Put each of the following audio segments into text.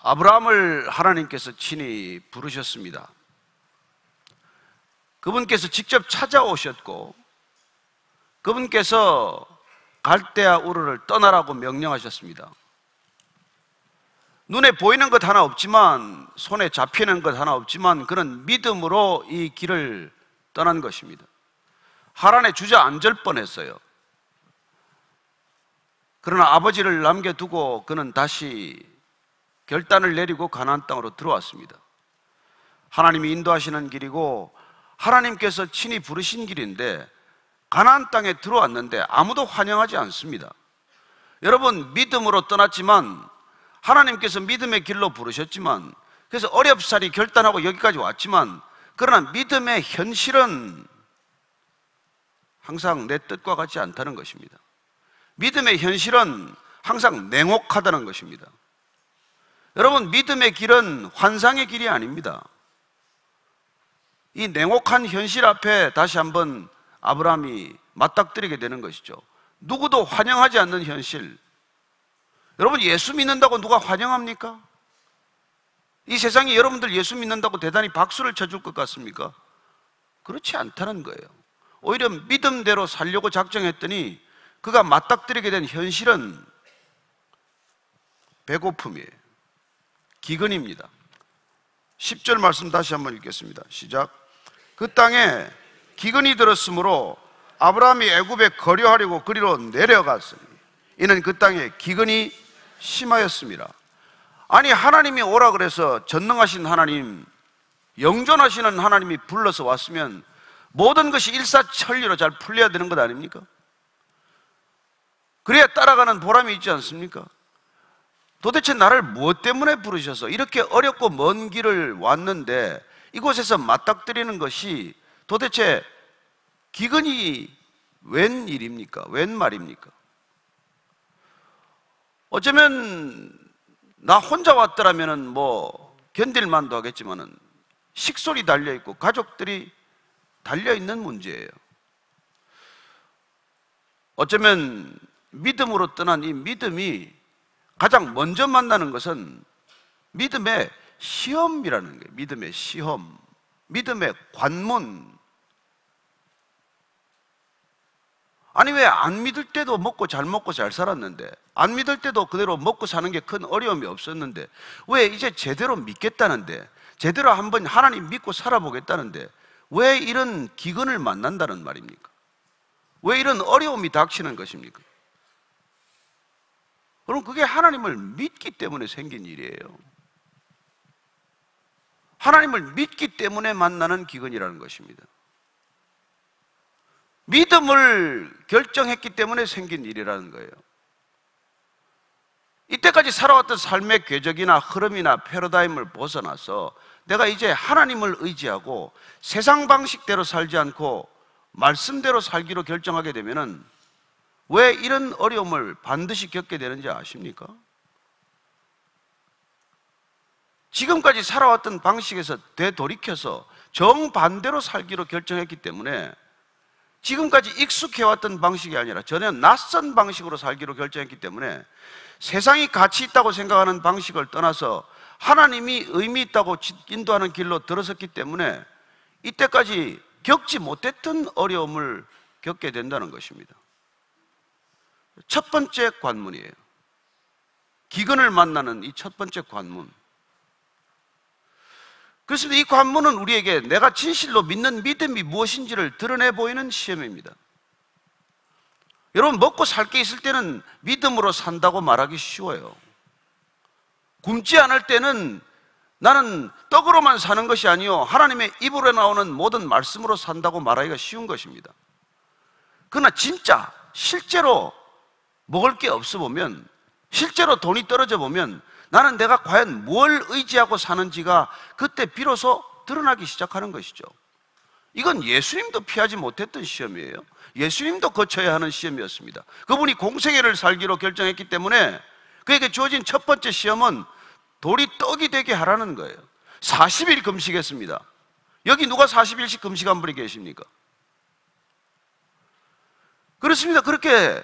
아브라함을 하나님께서 친히 부르셨습니다. 그분께서 직접 찾아오셨고 그분께서 갈대아 우르를 떠나라고 명령하셨습니다. 눈에 보이는 것 하나 없지만, 손에 잡히는 것 하나 없지만 그는 믿음으로 이 길을 떠난 것입니다. 하란에 주저앉을 뻔했어요. 그러나 아버지를 남겨두고 그는 다시 결단을 내리고 가나안 땅으로 들어왔습니다. 하나님이 인도하시는 길이고 하나님께서 친히 부르신 길인데 가나안 땅에 들어왔는데 아무도 환영하지 않습니다. 여러분, 믿음으로 떠났지만, 하나님께서 믿음의 길로 부르셨지만, 그래서 어렵사리 결단하고 여기까지 왔지만, 그러나 믿음의 현실은 항상 내 뜻과 같지 않다는 것입니다. 믿음의 현실은 항상 냉혹하다는 것입니다. 여러분, 믿음의 길은 환상의 길이 아닙니다. 이 냉혹한 현실 앞에 다시 한번 아브라함이 맞닥뜨리게 되는 것이죠. 누구도 환영하지 않는 현실. 여러분, 예수 믿는다고 누가 환영합니까? 이 세상에 여러분들 예수 믿는다고 대단히 박수를 쳐줄 것 같습니까? 그렇지 않다는 거예요. 오히려 믿음대로 살려고 작정했더니 그가 맞닥뜨리게 된 현실은 배고픔이에요. 기근입니다. 10절 말씀 다시 한번 읽겠습니다. 시작. 그 땅에 기근이 들었으므로 아브라함이 애굽에 거류하려고 그리로 내려갔으니 이는 그 땅에 기근이 심하였습니다. 아니, 하나님이 오라 그래서 전능하신 하나님, 영존하시는 하나님이 불러서 왔으면 모든 것이 일사천리로 잘 풀려야 되는 것 아닙니까? 그래야 따라가는 보람이 있지 않습니까? 도대체 나를 무엇 때문에 부르셔서 이렇게 어렵고 먼 길을 왔는데 이곳에서 맞닥뜨리는 것이 도대체 기근이 웬 일입니까? 웬 말입니까? 어쩌면 나 혼자 왔더라면 뭐 견딜만도 하겠지만은 식솔이 달려있고 가족들이 달려있는 문제예요. 어쩌면 믿음으로 떠난 이 믿음이 가장 먼저 만나는 것은 믿음의 시험이라는 거예요. 믿음의 시험, 믿음의 관문. 아니, 왜 안 믿을 때도 먹고 잘 살았는데, 안 믿을 때도 그대로 먹고 사는 게 큰 어려움이 없었는데, 왜 이제 제대로 믿겠다는데, 제대로 한번 하나님 믿고 살아보겠다는데 왜 이런 기근을 만난다는 말입니까? 왜 이런 어려움이 닥치는 것입니까? 그럼 그게 하나님을 믿기 때문에 생긴 일이에요. 하나님을 믿기 때문에 만나는 기근이라는 것입니다. 믿음을 결정했기 때문에 생긴 일이라는 거예요. 이때까지 살아왔던 삶의 궤적이나 흐름이나 패러다임을 벗어나서 내가 이제 하나님을 의지하고 세상 방식대로 살지 않고 말씀대로 살기로 결정하게 되면은 왜 이런 어려움을 반드시 겪게 되는지 아십니까? 지금까지 살아왔던 방식에서 되돌이켜서 정반대로 살기로 결정했기 때문에 지금까지 익숙해왔던 방식이 아니라 전혀 낯선 방식으로 살기로 결정했기 때문에 세상이 가치 있다고 생각하는 방식을 떠나서 하나님이 의미 있다고 인도하는 길로 들어섰기 때문에 이때까지 겪지 못했던 어려움을 겪게 된다는 것입니다. 첫 번째 관문이에요. 기근을 만나는 이 첫 번째 관문. 그렇습니다. 이 관문은 우리에게 내가 진실로 믿는 믿음이 무엇인지를 드러내 보이는 시험입니다. 여러분, 먹고 살 게 있을 때는 믿음으로 산다고 말하기 쉬워요. 굶지 않을 때는 나는 떡으로만 사는 것이 아니요 하나님의 입으로 나오는 모든 말씀으로 산다고 말하기가 쉬운 것입니다. 그러나 진짜 실제로 먹을 게 없어 보면, 실제로 돈이 떨어져 보면 나는 내가 과연 뭘 의지하고 사는지가 그때 비로소 드러나기 시작하는 것이죠. 이건 예수님도 피하지 못했던 시험이에요. 예수님도 거쳐야 하는 시험이었습니다. 그분이 공생애를 살기로 결정했기 때문에 그에게 주어진 첫 번째 시험은 돌이 떡이 되게 하라는 거예요. 40일 금식했습니다. 여기 누가 40일씩 금식한 분이 계십니까? 그렇습니다. 그렇게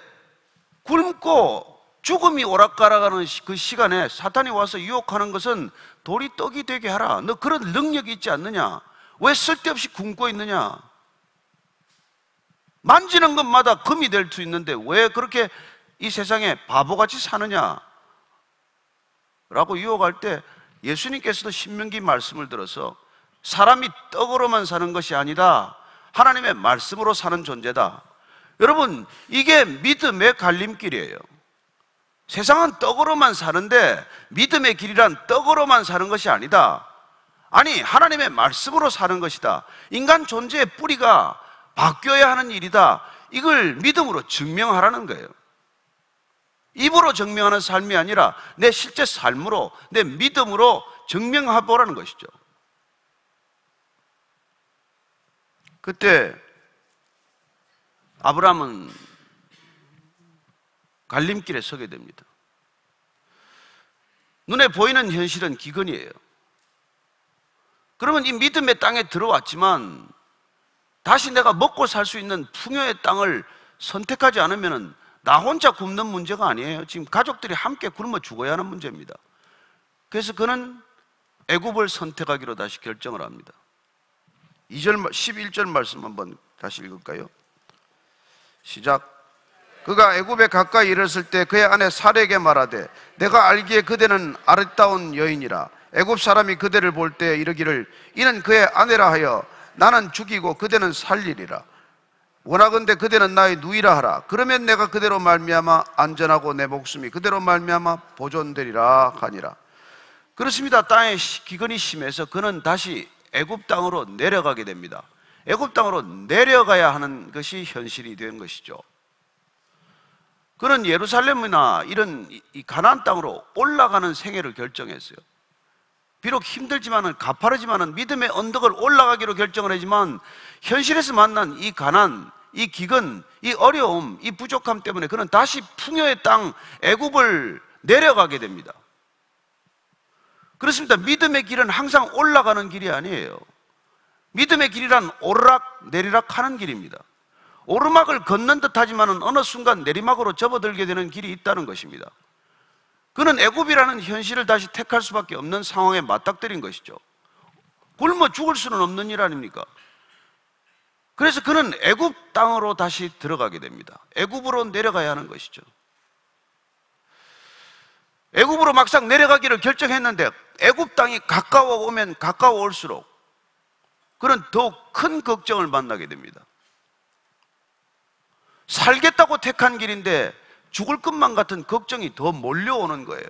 굶고 죽음이 오락가락하는 그 시간에 사탄이 와서 유혹하는 것은 돌이 떡이 되게 하라. 너 그런 능력이 있지 않느냐? 왜 쓸데없이 굶고 있느냐? 만지는 것마다 금이 될 수 있는데 왜 그렇게 이 세상에 바보같이 사느냐? 라고 유혹할 때 예수님께서도 신명기 말씀을 들어서 사람이 떡으로만 사는 것이 아니라 하나님의 말씀으로 사는 존재다. 여러분, 이게 믿음의 갈림길이에요. 세상은 떡으로만 사는데 믿음의 길이란 떡으로만 사는 것이 아니다. 아니, 하나님의 말씀으로 사는 것이다. 인간 존재의 뿌리가 바뀌어야 하는 일이다. 이걸 믿음으로 증명하라는 거예요. 입으로 증명하는 삶이 아니라 내 실제 삶으로, 내 믿음으로 증명해보라는 것이죠. 그때 아브라함은 갈림길에 서게 됩니다. 눈에 보이는 현실은 기근이에요. 그러면 이 믿음의 땅에 들어왔지만 다시 내가 먹고 살 수 있는 풍요의 땅을 선택하지 않으면 나 혼자 굶는 문제가 아니에요. 지금 가족들이 함께 굶어 죽어야 하는 문제입니다. 그래서 그는 애굽을 선택하기로 다시 결정을 합니다. 11절 말씀 한번 다시 읽을까요? 시작. 그가 애굽에 가까이 이르렀을 때 그의 아내 사례에게 말하되 내가 알기에 그대는 아름다운 여인이라. 애굽 사람이 그대를 볼 때 이르기를 이는 그의 아내라 하여 나는 죽이고 그대는 살리리라. 원하건대 그대는 나의 누이라 하라. 그러면 내가 그대로 말미암아 안전하고 내 목숨이 그대로 말미암아 보존되리라 하니라. 그렇습니다. 땅에 기근이 심해서 그는 다시 애굽 땅으로 내려가게 됩니다. 애굽 땅으로 내려가야 하는 것이 현실이 된 것이죠. 그는 예루살렘이나 이런 이 가나안 땅으로 올라가는 생애를 결정했어요. 비록 힘들지만은 가파르지만은 믿음의 언덕을 올라가기로 결정을 했지만 현실에서 만난 이 가난, 이 기근, 이 어려움, 이 부족함 때문에 그는 다시 풍요의 땅 애굽을 내려가게 됩니다. 그렇습니다. 믿음의 길은 항상 올라가는 길이 아니에요. 믿음의 길이란 오르락 내리락 하는 길입니다. 오르막을 걷는 듯 하지만은 어느 순간 내리막으로 접어들게 되는 길이 있다는 것입니다. 그는 애굽이라는 현실을 다시 택할 수밖에 없는 상황에 맞닥뜨린 것이죠. 굶어 죽을 수는 없는 일 아닙니까? 그래서 그는 애굽 땅으로 다시 들어가게 됩니다. 애굽으로 내려가야 하는 것이죠. 애굽으로 막상 내려가기를 결정했는데 애굽 땅이 가까워 오면 가까워 올수록 그는 더욱 큰 걱정을 만나게 됩니다. 살겠다고 택한 길인데 죽을 것만 같은 걱정이 더 몰려오는 거예요.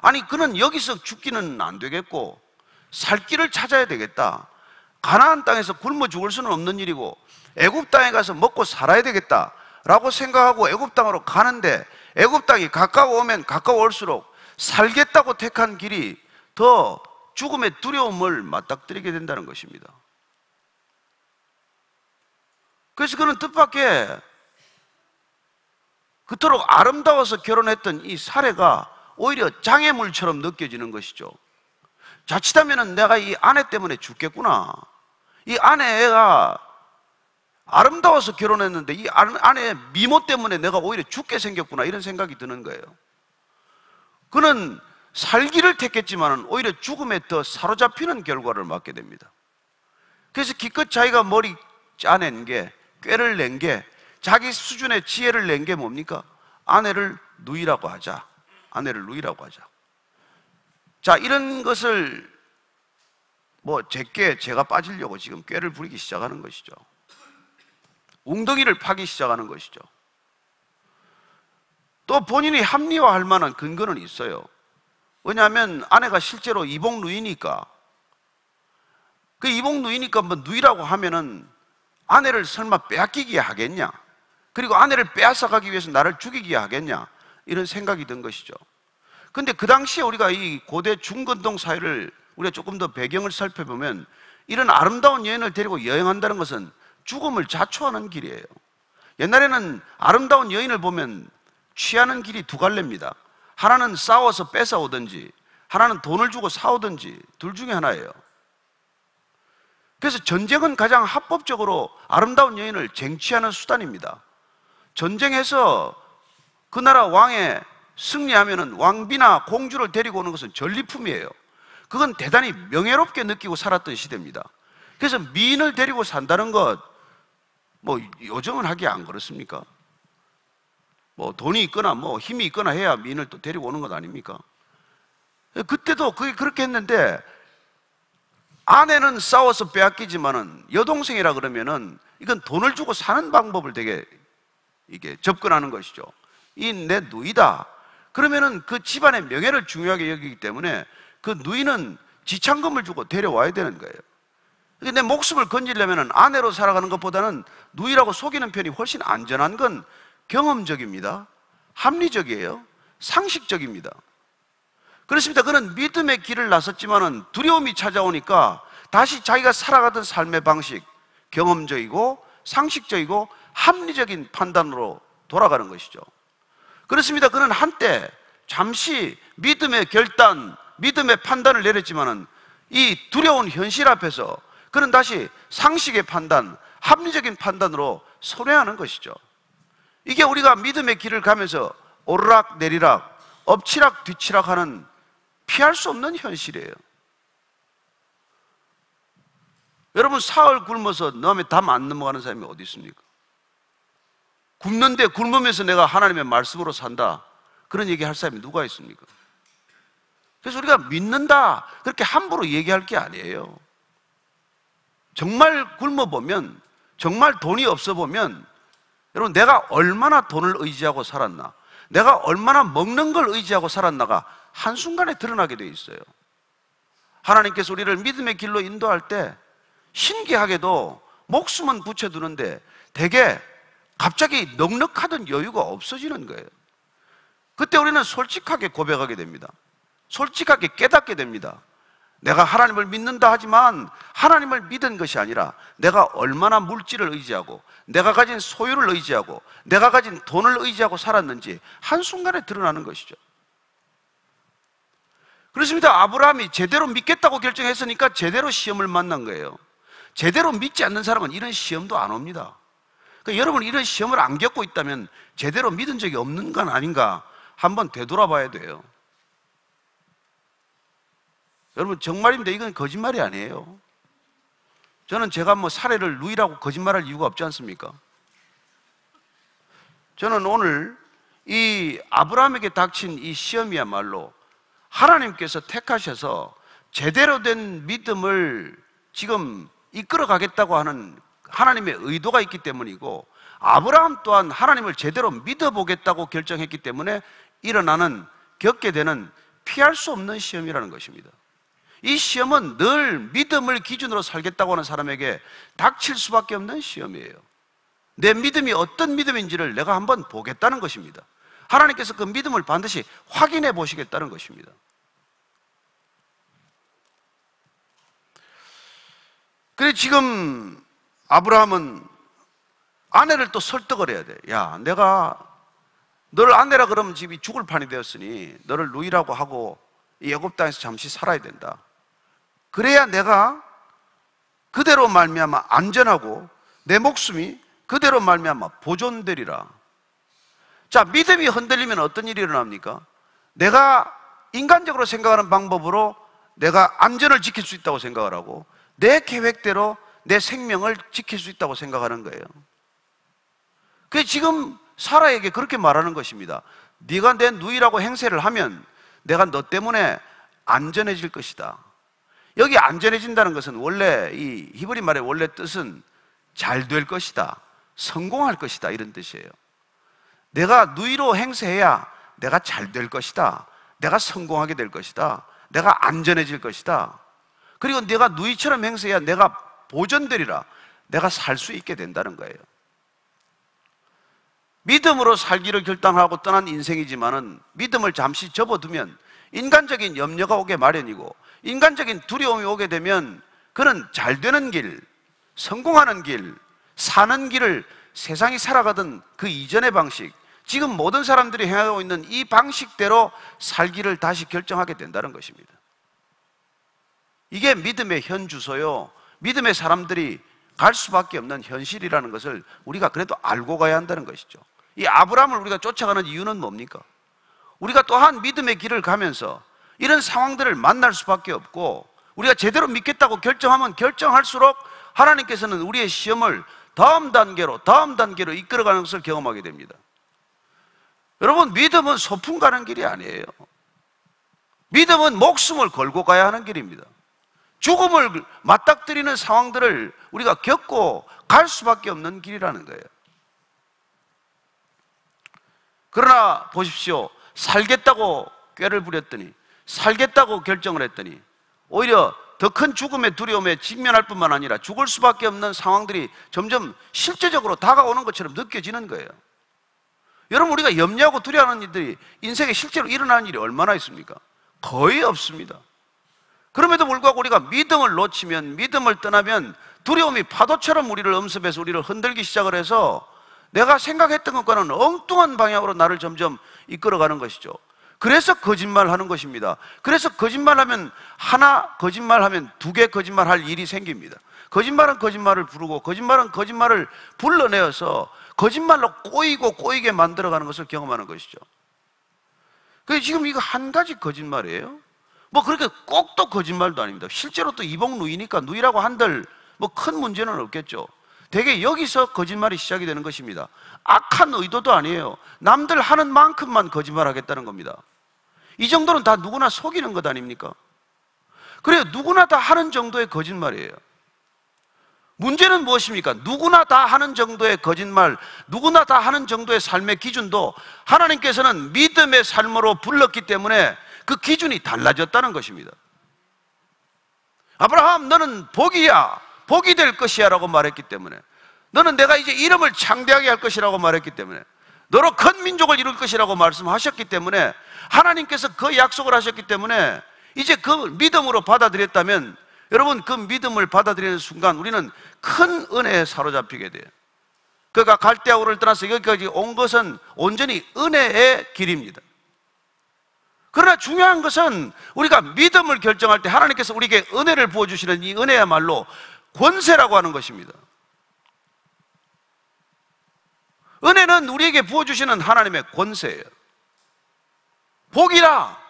아니, 그는 여기서 죽기는 안 되겠고 살 길을 찾아야 되겠다. 가나안 땅에서 굶어 죽을 수는 없는 일이고 애굽 땅에 가서 먹고 살아야 되겠다라고 생각하고 애굽 땅으로 가는데 애굽 땅이 가까워 오면 가까워 올수록 살겠다고 택한 길이 더 죽음의 두려움을 맞닥뜨리게 된다는 것입니다. 그래서 그는 뜻밖의 그토록 아름다워서 결혼했던 이 사례가 오히려 장애물처럼 느껴지는 것이죠. 자칫하면 내가 이 아내 때문에 죽겠구나. 이 아내가 아름다워서 결혼했는데 이 아내의 미모 때문에 내가 오히려 죽게 생겼구나, 이런 생각이 드는 거예요. 그는 살기를 택했지만 오히려 죽음에 더 사로잡히는 결과를 맞게 됩니다. 그래서 기껏 자기가 머리 짜낸 게, 꾀를 낸 게, 자기 수준의 지혜를 낸 게 뭡니까? 아내를 누이라고 하자. 아내를 누이라고 하자. 자, 이런 것을 제가 빠지려고 지금 꾀를 부리기 시작하는 것이죠. 웅덩이를 파기 시작하는 것이죠. 또 본인이 합리화할 만한 근거는 있어요. 왜냐하면 아내가 실제로 이복 누이니까. 그 이복 누이니까 누이라고 하면은 아내를 설마 빼앗기게 하겠냐? 그리고 아내를 빼앗아가기 위해서 나를 죽이게 하겠냐? 이런 생각이 든 것이죠. 근데 그 당시에 우리가 이 고대 중근동 사회를 우리가 조금 더 배경을 살펴보면 이런 아름다운 여인을 데리고 여행한다는 것은 죽음을 자초하는 길이에요. 옛날에는 아름다운 여인을 보면 취하는 길이 두 갈래입니다. 하나는 싸워서 뺏어오든지 하나는 돈을 주고 사오든지 둘 중에 하나예요. 그래서 전쟁은 가장 합법적으로 아름다운 여인을 쟁취하는 수단입니다. 전쟁에서 그 나라 왕에 승리하면은 왕비나 공주를 데리고 오는 것은 전리품이에요. 그건 대단히 명예롭게 느끼고 살았던 시대입니다. 그래서 미인을 데리고 산다는 것, 뭐 요즘은 하기 안 그렇습니까? 뭐 돈이 있거나 뭐 힘이 있거나 해야 미인을 또 데리고 오는 것 아닙니까? 그때도 그게 그렇게 했는데, 아내는 싸워서 빼앗기지만은 여동생이라 그러면은 이건 돈을 주고 사는 방법을 되게 이게 접근하는 것이죠. 이 내 누이다 그러면은 그 집안의 명예를 중요하게 여기기 때문에 그 누이는 지참금을 주고 데려와야 되는 거예요. 내 목숨을 건지려면은 아내로 살아가는 것보다는 누이라고 속이는 편이 훨씬 안전한 건 경험적입니다. 합리적이에요. 상식적입니다. 그렇습니다. 그는 믿음의 길을 나섰지만은 두려움이 찾아오니까 다시 자기가 살아가던 삶의 방식, 경험적이고 상식적이고 합리적인 판단으로 돌아가는 것이죠. 그렇습니다. 그는 한때 잠시 믿음의 결단, 믿음의 판단을 내렸지만은 이 두려운 현실 앞에서 그는 다시 상식의 판단, 합리적인 판단으로 선회하는 것이죠. 이게 우리가 믿음의 길을 가면서 오르락 내리락, 엎치락 뒤치락 하는 피할 수 없는 현실이에요. 여러분, 사흘 굶어서 너무 담 안 넘어가는 사람이 어디 있습니까? 굶는데 굶으면서 내가 하나님의 말씀으로 산다, 그런 얘기 할 사람이 누가 있습니까? 그래서 우리가 믿는다 그렇게 함부로 얘기할 게 아니에요. 정말 굶어보면, 정말 돈이 없어 보면, 여러분, 내가 얼마나 돈을 의지하고 살았나, 내가 얼마나 먹는 걸 의지하고 살았나가 한순간에 드러나게 돼 있어요. 하나님께서 우리를 믿음의 길로 인도할 때 신기하게도 목숨은 붙여두는데 되게 갑자기 넉넉하던 여유가 없어지는 거예요. 그때 우리는 솔직하게 고백하게 됩니다. 솔직하게 깨닫게 됩니다. 내가 하나님을 믿는다 하지만 하나님을 믿은 것이 아니라 내가 얼마나 물질을 의지하고 내가 가진 소유를 의지하고 내가 가진 돈을 의지하고 살았는지 한순간에 드러나는 것이죠. 그렇습니다. 아브라함이 제대로 믿겠다고 결정했으니까 제대로 시험을 만난 거예요. 제대로 믿지 않는 사람은 이런 시험도 안 옵니다. 그러니까 여러분, 이런 시험을 안 겪고 있다면 제대로 믿은 적이 없는 건 아닌가 한번 되돌아봐야 돼요. 여러분, 정말입니다. 이건 거짓말이 아니에요. 저는 제가 뭐 사례를 누이라고 거짓말할 이유가 없지 않습니까? 저는 오늘 이 아브라함에게 닥친 이 시험이야말로 하나님께서 택하셔서 제대로 된 믿음을 지금 이끌어 가겠다고 하는 하나님의 의도가 있기 때문이고, 아브라함 또한 하나님을 제대로 믿어보겠다고 결정했기 때문에 일어나는, 겪게 되는 피할 수 없는 시험이라는 것입니다. 이 시험은 늘 믿음을 기준으로 살겠다고 하는 사람에게 닥칠 수밖에 없는 시험이에요. 내 믿음이 어떤 믿음인지를 내가 한번 보겠다는 것입니다. 하나님께서 그 믿음을 반드시 확인해 보시겠다는 것입니다. 그래, 지금 아브라함은 아내를 또 설득을 해야 돼. 야, 내가 너를 아내라 그러면 집이 죽을 판이 되었으니 너를 누이라고 하고 이 애굽 땅에서 잠시 살아야 된다. 그래야 내가 그대로 말미암아 안전하고 내 목숨이 그대로 말미암아 보존되리라. 자, 믿음이 흔들리면 어떤 일이 일어납니까? 내가 인간적으로 생각하는 방법으로 내가 안전을 지킬 수 있다고 생각을 하고 내 계획대로 내 생명을 지킬 수 있다고 생각하는 거예요. 그래서 지금 사라에게 그렇게 말하는 것입니다. 네가 내 누이라고 행세를 하면 내가 너 때문에 안전해질 것이다. 여기 안전해진다는 것은 원래 이 히브리 말의 원래 뜻은 잘 될 것이다, 성공할 것이다, 이런 뜻이에요. 내가 누이로 행세해야 내가 잘 될 것이다, 내가 성공하게 될 것이다, 내가 안전해질 것이다. 그리고 내가 누이처럼 행세해야 내가 보존되리라, 내가 살 수 있게 된다는 거예요. 믿음으로 살기를 결단하고 떠난 인생이지만은 믿음을 잠시 접어두면 인간적인 염려가 오게 마련이고 인간적인 두려움이 오게 되면 그는 잘 되는 길, 성공하는 길, 사는 길을 세상이 살아가던 그 이전의 방식, 지금 모든 사람들이 행하고 있는 이 방식대로 살기를 다시 결정하게 된다는 것입니다. 이게 믿음의 현주소요, 믿음의 사람들이 갈 수밖에 없는 현실이라는 것을 우리가 그래도 알고 가야 한다는 것이죠. 이 아브라함을 우리가 쫓아가는 이유는 뭡니까? 우리가 또한 믿음의 길을 가면서 이런 상황들을 만날 수밖에 없고, 우리가 제대로 믿겠다고 결정하면 결정할수록 하나님께서는 우리의 시험을 다음 단계로 이끌어가는 것을 경험하게 됩니다. 여러분, 믿음은 소풍 가는 길이 아니에요. 믿음은 목숨을 걸고 가야 하는 길입니다. 죽음을 맞닥뜨리는 상황들을 우리가 겪고 갈 수밖에 없는 길이라는 거예요. 그러나 보십시오. 살겠다고 꾀를 부렸더니, 살겠다고 결정을 했더니 오히려 더 큰 죽음의 두려움에 직면할 뿐만 아니라 죽을 수밖에 없는 상황들이 점점 실제적으로 다가오는 것처럼 느껴지는 거예요. 여러분, 우리가 염려하고 두려워하는 일들이 인생에 실제로 일어나는 일이 얼마나 있습니까? 거의 없습니다. 그럼에도 불구하고 우리가 믿음을 놓치면, 믿음을 떠나면 두려움이 파도처럼 우리를 엄습해서 우리를 흔들기 시작을 해서 내가 생각했던 것과는 엉뚱한 방향으로 나를 점점 이끌어가는 것이죠. 그래서 거짓말하는 것입니다. 그래서 거짓말하면 하나, 거짓말하면 두 개 거짓말할 일이 생깁니다. 거짓말은 거짓말을 부르고, 거짓말은 거짓말을 불러내어서 거짓말로 꼬이게 만들어가는 것을 경험하는 것이죠. 그래서 지금 이거 한 가지 거짓말이에요. 뭐 그렇게 꼭 또 거짓말도 아닙니다. 실제로 또 이복 누이니까 누이라고 한들 뭐 큰 문제는 없겠죠. 대개 여기서 거짓말이 시작이 되는 것입니다. 악한 의도도 아니에요. 남들 하는 만큼만 거짓말하겠다는 겁니다. 이 정도는 다 누구나 속이는 것 아닙니까? 그래요. 누구나 다 하는 정도의 거짓말이에요. 문제는 무엇입니까? 누구나 다 하는 정도의 거짓말, 누구나 다 하는 정도의 삶의 기준도 하나님께서는 믿음의 삶으로 불렀기 때문에 그 기준이 달라졌다는 것입니다. 아브라함, 너는 복이야, 복이 될 것이야 라고 말했기 때문에, 너는 내가 이제 이름을 창대하게 할 것이라고 말했기 때문에, 너로 큰 민족을 이룰 것이라고 말씀하셨기 때문에, 하나님께서 그 약속을 하셨기 때문에 이제 그 믿음으로 받아들였다면, 여러분, 그 믿음을 받아들이는 순간 우리는 큰 은혜에 사로잡히게 돼요. 그가 갈대아 우를 떠나서 여기까지 온 것은 온전히 은혜의 길입니다. 그러나 중요한 것은 우리가 믿음을 결정할 때 하나님께서 우리에게 은혜를 부어주시는 이 은혜야말로 권세라고 하는 것입니다. 은혜는 우리에게 부어주시는 하나님의 권세예요. 복이라.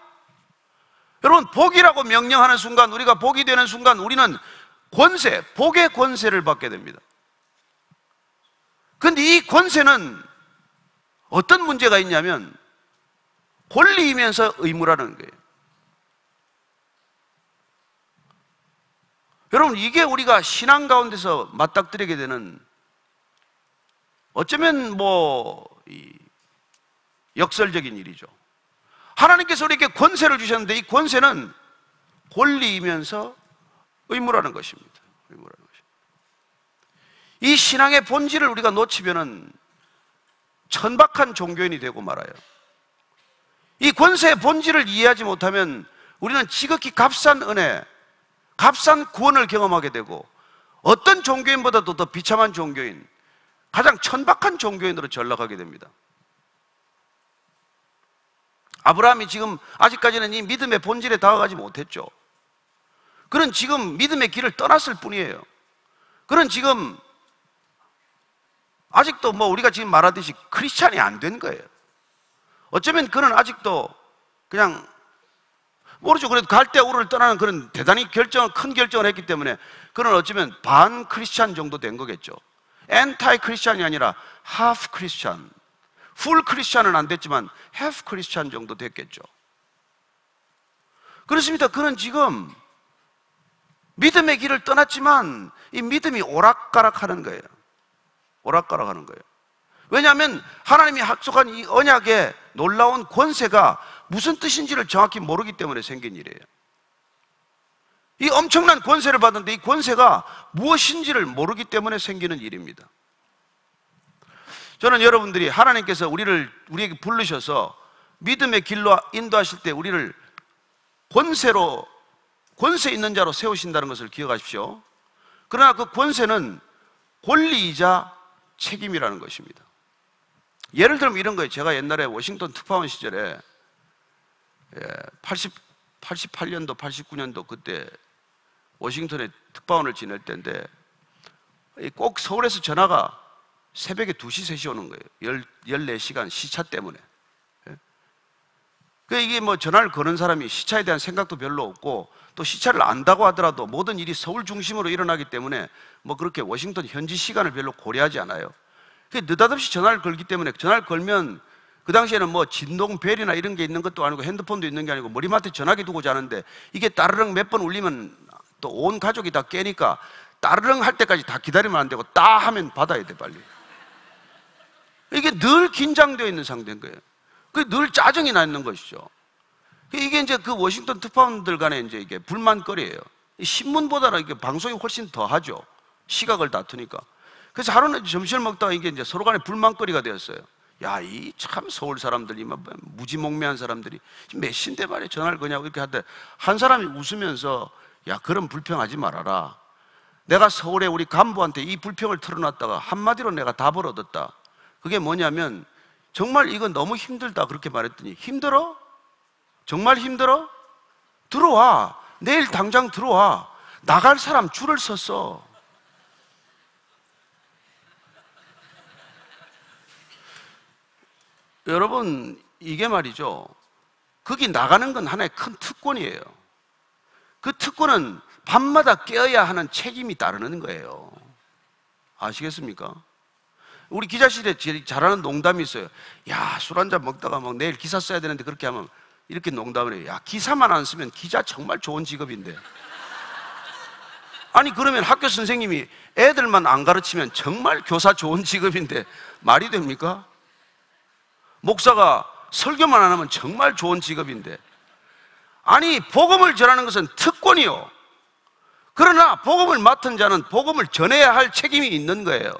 여러분, 복이라고 명령하는 순간, 우리가 복이 되는 순간 우리는 권세, 복의 권세를 받게 됩니다. 그런데 이 권세는 어떤 문제가 있냐면 권리이면서 의무라는 거예요. 여러분, 이게 우리가 신앙 가운데서 맞닥뜨리게 되는, 어쩌면 역설적인 일이죠. 하나님께서 우리에게 권세를 주셨는데 이 권세는 권리이면서 의무라는 것입니다. 의무라는 것입니다. 이 신앙의 본질을 우리가 놓치면은 천박한 종교인이 되고 말아요. 이 권세의 본질을 이해하지 못하면 우리는 지극히 값싼 은혜, 값싼 구원을 경험하게 되고, 어떤 종교인보다도 더 비참한 종교인, 가장 천박한 종교인으로 전락하게 됩니다. 아브라함이 지금 아직까지는 이 믿음의 본질에 다가가지 못했죠. 그는 지금 믿음의 길을 떠났을 뿐이에요. 그는 지금 아직도 우리가 지금 말하듯이 크리스찬이 안 된 거예요. 어쩌면 그는 아직도 그냥 모르죠. 그래도 갈대아 우르를 떠나는 그런 대단히 큰 결정을 했기 때문에 그는 어쩌면 반 크리스찬 정도 된 거겠죠. 엔타이 크리스찬이 아니라 하프 크리스찬, 풀 크리스찬은 안 됐지만 half 크리스찬 정도 됐겠죠. 그렇습니다. 그는 지금 믿음의 길을 떠났지만 이 믿음이 오락가락하는 거예요. 오락가락하는 거예요. 왜냐하면 하나님이 약속한 이 언약의 놀라운 권세가 무슨 뜻인지를 정확히 모르기 때문에 생긴 일이에요. 이 엄청난 권세를 받는데 이 권세가 무엇인지를 모르기 때문에 생기는 일입니다. 저는 여러분들이 하나님께서 우리에게 부르셔서 믿음의 길로 인도하실 때 우리를 권세 있는 자로 세우신다는 것을 기억하십시오. 그러나 그 권세는 권리이자 책임이라는 것입니다. 예를 들면 이런 거예요. 제가 옛날에 워싱턴 특파원 시절에 88년도, 89년도 그때 워싱턴에 특파원을 지낼 때인데 꼭 서울에서 전화가 새벽에 2시, 3시 오는 거예요. 14시간 시차 때문에. 이게 뭐 전화를 거는 사람이 시차에 대한 생각도 별로 없고, 또 시차를 안다고 하더라도 모든 일이 서울 중심으로 일어나기 때문에 뭐 그렇게 워싱턴 현지 시간을 별로 고려하지 않아요. 느닷없이 전화를 걸기 때문에, 전화를 걸면 그 당시에는 뭐 진동벨이나 이런 게 있는 것도 아니고 핸드폰도 있는 게 아니고 머리맡에 전화기 두고 자는데, 이게 따르릉 몇 번 울리면 또 온 가족이 다 깨니까 따르릉 할 때까지 다 기다리면 안 되고 따 하면 받아야 돼, 빨리. 이게 늘 긴장되어 있는 상태인 거예요. 늘 짜증이 나 있는 것이죠. 이게 이제 그 워싱턴 특파원들 간에 이제 이게 불만거리예요. 신문보다는 이게 방송이 훨씬 더 하죠. 시각을 다투니까. 그래서 하루는 점심을 먹다가 이게 이제 서로 간에 불만거리가 되었어요. 야, 이 참 서울 사람들이 막 무지몽매한 사람들이 몇인데 말이야 전화를 거냐고 이렇게 하는데, 한 사람이 웃으면서 야, 그런 불평하지 말아라. 내가 서울에 우리 간부한테 이 불평을 털어놨다가 한마디로 내가 답을 얻었다. 그게 뭐냐면, 정말 이건 너무 힘들다 그렇게 말했더니, 힘들어? 정말 힘들어? 들어와. 내일 당장 들어와. 나갈 사람 줄을 섰어. 여러분, 이게 말이죠, 거기 나가는 건 하나의 큰 특권이에요. 그 특권은 밤마다 깨어야 하는 책임이 따르는 거예요. 아시겠습니까? 우리 기자실에 제일 잘하는 농담이 있어요. 야, 술 한잔 먹다가 막 내일 기사 써야 되는데 그렇게 하면 이렇게 농담을 해요. 야, 기사만 안 쓰면 기자 정말 좋은 직업인데. 아니, 그러면 학교 선생님이 애들만 안 가르치면 정말 교사 좋은 직업인데 말이 됩니까? 목사가 설교만 안 하면 정말 좋은 직업인데. 아니, 복음을 전하는 것은 특권이요. 그러나 복음을 맡은 자는 복음을 전해야 할 책임이 있는 거예요.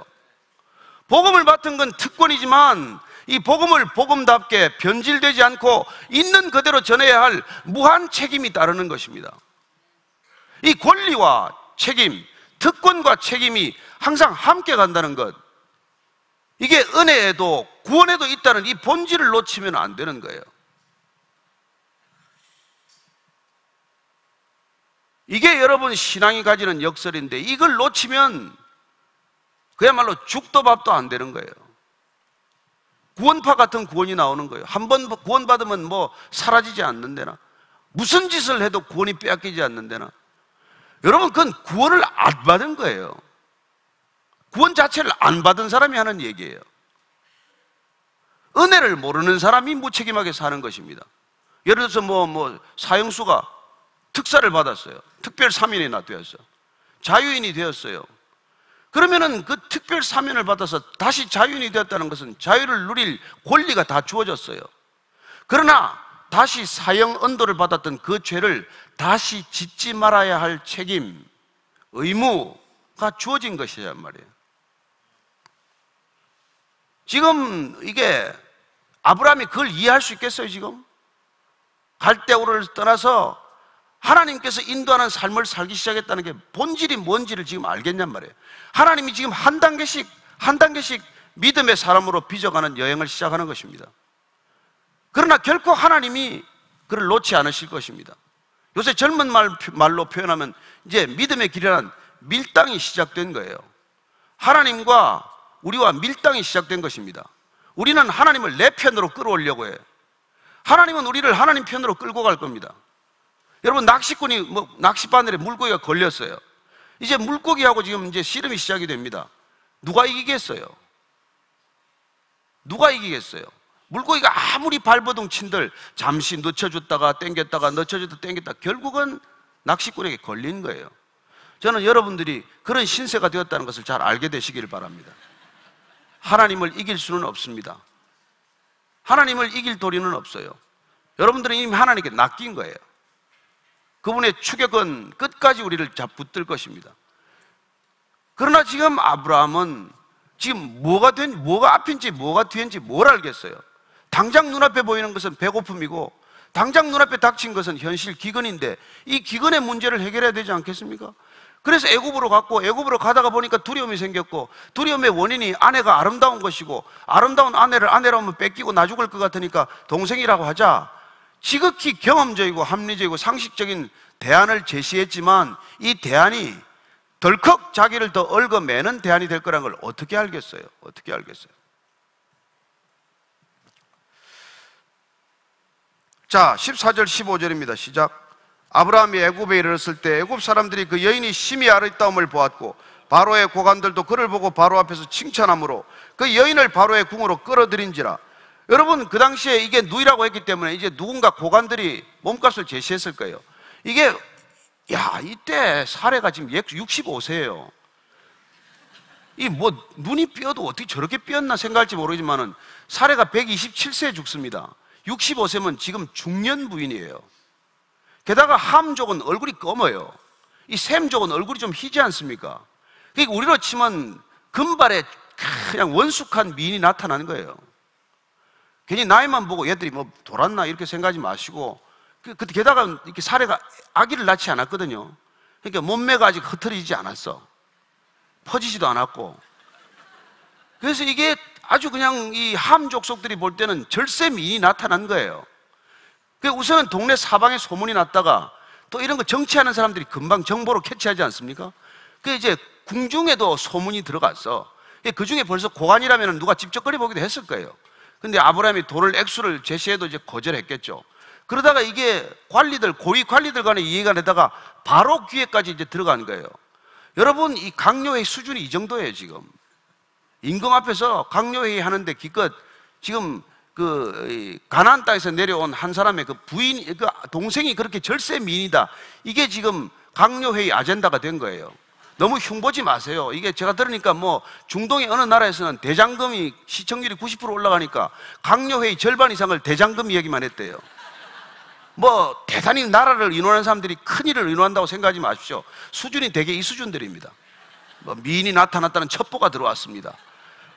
복음을 맡은 건 특권이지만 이 복음을 복음답게 변질되지 않고 있는 그대로 전해야 할 무한 책임이 따르는 것입니다. 이 권리와 책임, 특권과 책임이 항상 함께 간다는 것, 이게 은혜에도 구원에도 있다는 이 본질을 놓치면 안 되는 거예요. 이게 여러분 신앙이 가지는 역설인데, 이걸 놓치면 그야말로 죽도 밥도 안 되는 거예요. 구원파 같은 구원이 나오는 거예요. 한 번 구원받으면 뭐 사라지지 않는 데나, 무슨 짓을 해도 구원이 빼앗기지 않는 데나. 여러분, 그건 구원을 안 받은 거예요. 구원 자체를 안 받은 사람이 하는 얘기예요. 은혜를 모르는 사람이 무책임하게 사는 것입니다. 예를 들어서 사형수가 특사를 받았어요. 특별 사면이나 되었어요. 자유인이 되었어요. 그러면은 그 특별 사면을 받아서 다시 자유인이 되었다는 것은 자유를 누릴 권리가 다 주어졌어요. 그러나 다시 사형 언도를 받았던 그 죄를 다시 짓지 말아야 할 책임, 의무가 주어진 것이란 말이에요. 지금 이게 아브라함이 그걸 이해할 수 있겠어요? 지금 갈대우를 떠나서 하나님께서 인도하는 삶을 살기 시작했다는 게 본질이 뭔지를 지금 알겠냔 말이에요. 하나님이 지금 한 단계씩 믿음의 사람으로 빚어가는 여행을 시작하는 것입니다. 그러나 결코 하나님이 그를 놓지 않으실 것입니다. 요새 젊은 말로 표현하면 이제 믿음의 길이란 밀당이 시작된 거예요. 하나님과 우리와 밀당이 시작된 것입니다. 우리는 하나님을 내 편으로 끌어오려고 해요. 하나님은 우리를 하나님 편으로 끌고 갈 겁니다. 여러분, 낚시꾼이 낚시바늘에 물고기가 걸렸어요. 이제 물고기하고 지금 이제 씨름이 시작이 됩니다. 누가 이기겠어요? 누가 이기겠어요? 물고기가 아무리 발버둥 친들 잠시 늦춰줬다가 땡겼다가 늦춰줬다가 땡겼다가 결국은 낚시꾼에게 걸린 거예요. 저는 여러분들이 그런 신세가 되었다는 것을 잘 알게 되시길 바랍니다. 하나님을 이길 수는 없습니다. 하나님을 이길 도리는 없어요. 여러분들은 이미 하나님께 낚인 거예요. 그분의 추격은 끝까지 우리를 붙들 것입니다. 그러나 지금 아브라함은 지금 뭐가 앞인지 뭐가 뒤인지 뭘 알겠어요. 당장 눈앞에 보이는 것은 배고픔이고 당장 눈앞에 닥친 것은 현실 기근인데, 이 기근의 문제를 해결해야 되지 않겠습니까? 그래서 애굽으로 갔고, 애굽으로 가다가 보니까 두려움이 생겼고, 두려움의 원인이 아내가 아름다운 것이고, 아름다운 아내라면 뺏기고 나 죽을 것 같으니까 동생이라고 하자, 지극히 경험적이고 합리적이고 상식적인 대안을 제시했지만 이 대안이 덜컥 자기를 더 얽어매는 대안이 될 거라는 걸 어떻게 알겠어요? 어떻게 알겠어요? 자, 14절 15절입니다. 시작. 아브라함이 애굽에 이르렀을 때 애굽 사람들이 그 여인이 심히 아름다움을 보았고 바로의 고관들도 그를 보고 바로 앞에서 칭찬하므로 그 여인을 바로의 궁으로 끌어들인지라. 여러분, 그 당시에 이게 누이라고 했기 때문에 이제 누군가 고관들이 몸값을 제시했을 거예요. 이게, 야, 이때 사례가 지금 65세예요. 이 뭐 눈이 삐어도 어떻게 저렇게 삐었나 생각할지 모르지만은 사례가 127세에 죽습니다. 65세면 지금 중년 부인이에요. 게다가 함족은 얼굴이 검어요. 이 샘족은 얼굴이 좀 희지 않습니까? 그러니까 우리로 치면 금발에 그냥 원숙한 미인이 나타나는 거예요. 괜히 나이만 보고 얘들이 뭐 돌았나 이렇게 생각하지 마시고, 게다가 이렇게 사례가 아기를 낳지 않았거든요. 그러니까 몸매가 아직 흐트러지지 않았어. 퍼지지도 않았고. 그래서 이게 아주 그냥 이 함족속들이 볼 때는 절세 미인이 나타난 거예요. 우선은 동네 사방에 소문이 났다가 또 이런 거 정치하는 사람들이 금방 정보로 캐치하지 않습니까? 이제 궁중에도 소문이 들어갔어. 그 중에 벌써 고관이라면 누가 직접 거려보기도 했을 거예요. 근데 아브라함이 돈을 액수를 제시해도 이제 거절했겠죠. 그러다가 이게 관리들, 고위 관리들 간에 이해가 되다가 바로 귀에까지 이제 들어간 거예요. 여러분, 이 강요회의 수준이 이 정도예요. 지금 임금 앞에서 강요회의 하는데 기껏 지금 가나안 땅에서 내려온 한 사람의 그 부인, 그 동생이 그렇게 절세 미인이다. 이게 지금 강요회의 아젠다가 된 거예요. 너무 흉보지 마세요. 이게 제가 들으니까 뭐 중동의 어느 나라에서는 대장금이 시청률이 90% 올라가니까 강요회의 절반 이상을 대장금 이야기만 했대요. 뭐 대단히 나라를 인원하는 사람들이 큰일을 인원한다고 생각하지 마십시오. 수준이 되게 이 수준들입니다. 뭐 미인이 나타났다는 첩보가 들어왔습니다.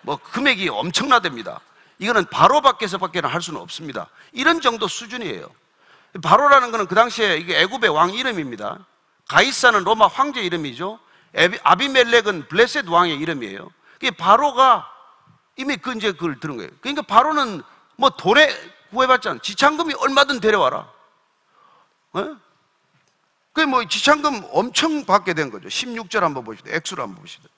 뭐 금액이 엄청나답니다. 이거는 바로 밖에서밖에는 할 수는 없습니다. 이런 정도 수준이에요. 바로라는 것은 그 당시에 이게 애굽의 왕 이름입니다. 가이사는 로마 황제 이름이죠. 아비멜렉은 블레셋 왕의 이름이에요. 바로가 이미 이제 그걸 들은 거예요. 그러니까 바로는 뭐 돈에 구애받지 않아. 지참금이 얼마든 데려와라. 뭐 지참금 엄청 받게 된 거죠. 16절 한번 보시죠. 액수를 한번 보시죠.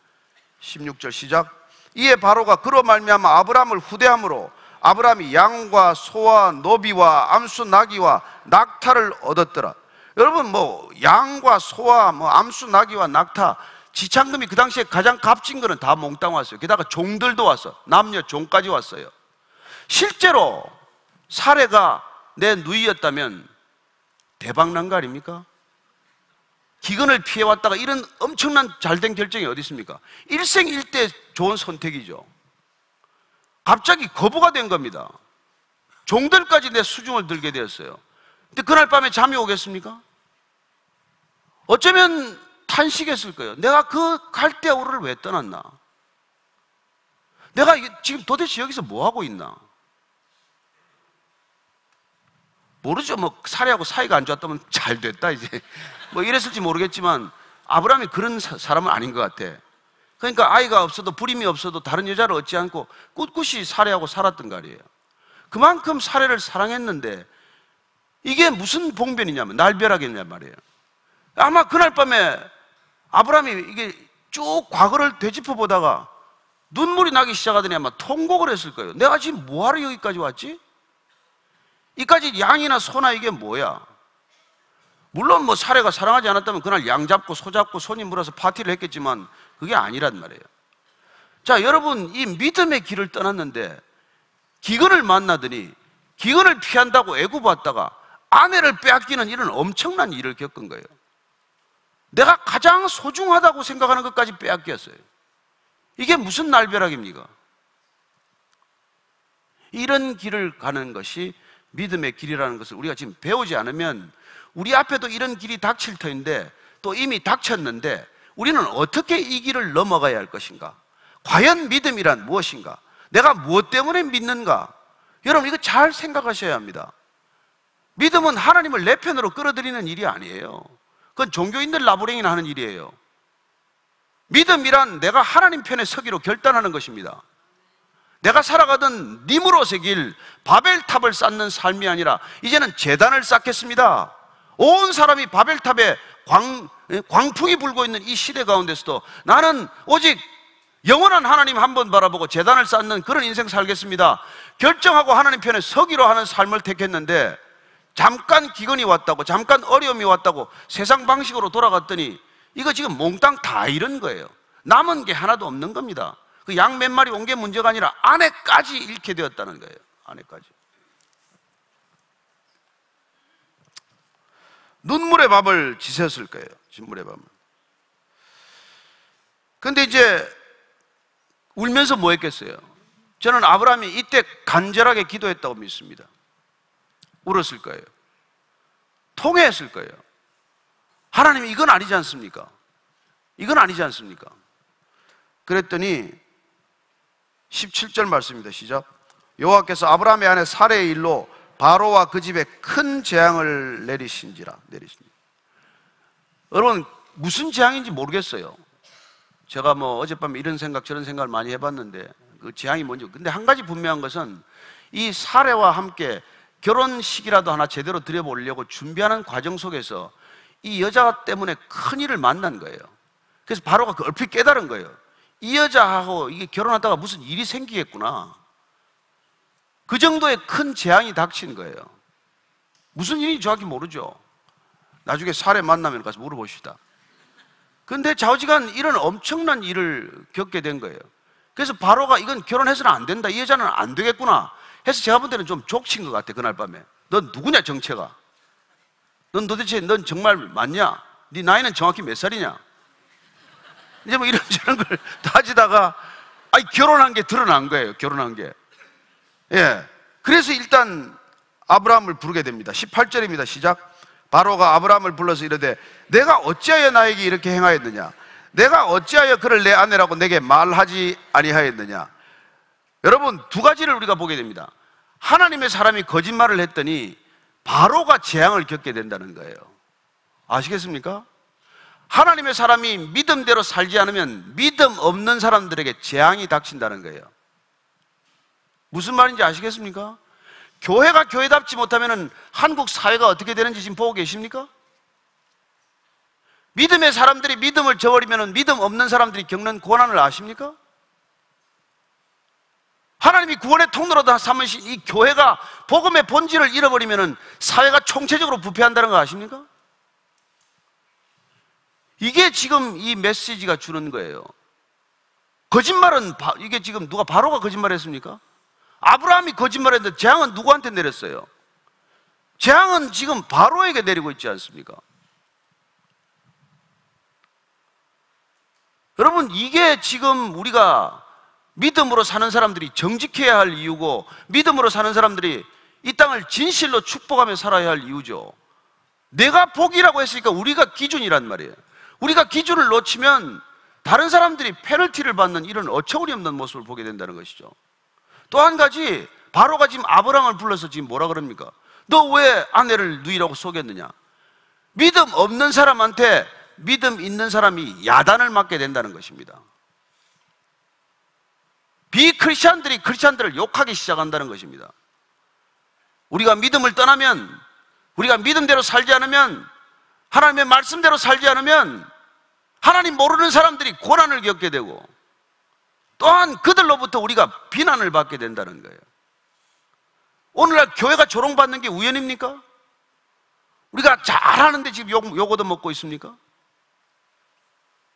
16절 시작. 이에 바로가 그로 말미암아 아브라함을 후대함으로 아브라함이 양과 소와 노비와 암수 나귀와 낙타를 얻었더라. 여러분, 뭐 양과 소와 뭐 암수 나귀와 낙타, 지참금이 그 당시에 가장 값진 거는 다 몽땅 왔어요. 게다가 종들도 왔어. 남녀 종까지 왔어요. 실제로 사례가 내 누이였다면 대박 난 거 아닙니까? 기근을 피해왔다가 이런 엄청난 잘된 결정이 어디 있습니까? 일생일대 좋은 선택이죠. 갑자기 거부가 된 겁니다. 종들까지 내 수중을 들게 되었어요. 근데 그날 밤에 잠이 오겠습니까? 어쩌면 탄식했을 거예요. 내가 그 갈대아우르를 왜 떠났나? 내가 지금 도대체 여기서 뭐 하고 있나? 모르죠. 뭐 사례하고 사이가 안 좋았다면 잘 됐다 이제 뭐 이랬을지 모르겠지만 아브라함이 그런 사람은 아닌 것 같아. 그러니까 아이가 없어도 부림이 없어도 다른 여자를 얻지 않고 꿋꿋이 사례하고 살았던 거 아니에요. 그만큼 사례를 사랑했는데 이게 무슨 봉변이냐면 날벼락이냐 말이에요. 아마 그날 밤에 아브라함이 이게 쭉 과거를 되짚어 보다가 눈물이 나기 시작하더니 아마 통곡을 했을 거예요. 내가 지금 뭐하러 여기까지 왔지? 이까지 양이나 소나 이게 뭐야? 물론 뭐 사례가 사랑하지 않았다면 그날 양 잡고 소 잡고 손님 물어서 파티를 했겠지만 그게 아니란 말이에요. 자, 여러분, 이 믿음의 길을 떠났는데 기근을 만나더니 기근을 피한다고 애굽 왔다가 아내를 빼앗기는 이런 엄청난 일을 겪은 거예요. 내가 가장 소중하다고 생각하는 것까지 빼앗겼어요. 이게 무슨 날벼락입니까? 이런 길을 가는 것이 믿음의 길이라는 것을 우리가 지금 배우지 않으면 우리 앞에도 이런 길이 닥칠 터인데 또 이미 닥쳤는데 우리는 어떻게 이 길을 넘어가야 할 것인가? 과연 믿음이란 무엇인가? 내가 무엇 때문에 믿는가? 여러분, 이거 잘 생각하셔야 합니다. 믿음은 하나님을 내 편으로 끌어들이는 일이 아니에요. 그건 종교인들 나부랭이나 하는 일이에요. 믿음이란 내가 하나님 편에 서기로 결단하는 것입니다. 내가 살아가던 니므롯의 길, 바벨탑을 쌓는 삶이 아니라 이제는 제단을 쌓겠습니다. 온 사람이 바벨탑에 광풍이 불고 있는 이 시대 가운데서도 나는 오직 영원한 하나님 한 번 바라보고 제단을 쌓는 그런 인생 살겠습니다 결정하고 하나님 편에 서기로 하는 삶을 택했는데, 잠깐 기근이 왔다고, 잠깐 어려움이 왔다고 세상 방식으로 돌아갔더니 이거 지금 몽땅 다 잃은 거예요. 남은 게 하나도 없는 겁니다. 그 양 몇 마리 온 게 문제가 아니라 아내까지 잃게 되었다는 거예요. 아내까지. 눈물의 밤을 지새웠을 거예요. 진물의 밤을. 근데 이제 울면서 뭐 했겠어요? 저는 아브라함이 이때 간절하게 기도했다고 믿습니다. 울었을 거예요. 통회했을 거예요. 하나님, 이건 아니지 않습니까? 이건 아니지 않습니까? 그랬더니 17절 말씀입니다. 시작. 여호와께서 아브라함의 아내 사레의 일로 바로와 그 집에 큰 재앙을 내리신지라. 여러분, 무슨 재앙인지 모르겠어요. 제가 뭐 어젯밤에 이런 생각 저런 생각을 많이 해봤는데 그 재앙이 뭔지. 근데 한 가지 분명한 것은 이 사례와 함께 결혼식이라도 하나 제대로 드려보려고 준비하는 과정 속에서 이 여자 때문에 큰일을 만난 거예요. 그래서 바로가 그 얼핏 깨달은 거예요. 이 여자하고 이게 결혼하다가 무슨 일이 생기겠구나. 그 정도의 큰 재앙이 닥친 거예요. 무슨 일인지 정확히 모르죠. 나중에 사례 만나면 가서 물어보시다. 근데 좌우지간 이런 엄청난 일을 겪게 된 거예요. 그래서 바로가 이건 결혼해서는 안 된다, 이 여자는 안 되겠구나 해서 제가 본 때는 좀 족친 것 같아. 그날 밤에 넌 누구냐 정체가, 넌 도대체 넌 정말 맞냐, 네 나이는 정확히 몇 살이냐, 이제 뭐 이런저런 걸 따지다가 결혼한 게 드러난 거예요. 결혼한 게. 예. 그래서 일단 아브라함을 부르게 됩니다. 18절입니다. 시작. 바로가 아브라함을 불러서 이르되 내가 어찌하여 나에게 이렇게 행하였느냐, 내가 어찌하여 그를 내 아내라고 내게 말하지 아니하였느냐. 여러분, 두 가지를 우리가 보게 됩니다. 하나님의 사람이 거짓말을 했더니 바로가 재앙을 겪게 된다는 거예요. 아시겠습니까? 하나님의 사람이 믿음대로 살지 않으면 믿음 없는 사람들에게 재앙이 닥친다는 거예요. 무슨 말인지 아시겠습니까? 교회가 교회답지 못하면 한국 사회가 어떻게 되는지 지금 보고 계십니까? 믿음의 사람들이 믿음을 저버리면 믿음 없는 사람들이 겪는 고난을 아십니까? 하나님이 구원의 통로로 삼으신 이 교회가 복음의 본질을 잃어버리면 사회가 총체적으로 부패한다는 거 아십니까? 이게 지금 이 메시지가 주는 거예요. 거짓말은, 이게 지금 누가 바로가 거짓말했습니까? 아브라함이 거짓말했는데 재앙은 누구한테 내렸어요? 재앙은 지금 바로에게 내리고 있지 않습니까? 여러분, 이게 지금 우리가 믿음으로 사는 사람들이 정직해야 할 이유고, 믿음으로 사는 사람들이 이 땅을 진실로 축복하며 살아야 할 이유죠. 내가 복이라고 했으니까 우리가 기준이란 말이에요. 우리가 기준을 놓치면 다른 사람들이 페널티를 받는 이런 어처구니 없는 모습을 보게 된다는 것이죠. 또 한 가지, 바로가 지금 아브라함을 불러서 지금 뭐라 그럽니까? 너 왜 아내를 누이라고 속였느냐? 믿음 없는 사람한테 믿음 있는 사람이 야단을 맞게 된다는 것입니다. 비크리스찬들이 크리스찬들을 욕하기 시작한다는 것입니다. 우리가 믿음을 떠나면, 우리가 믿음대로 살지 않으면, 하나님의 말씀대로 살지 않으면 하나님 모르는 사람들이 고난을 겪게 되고, 또한 그들로부터 우리가 비난을 받게 된다는 거예요. 오늘날 교회가 조롱받는 게 우연입니까? 우리가 잘하는데 지금 욕 얻어먹고 있습니까?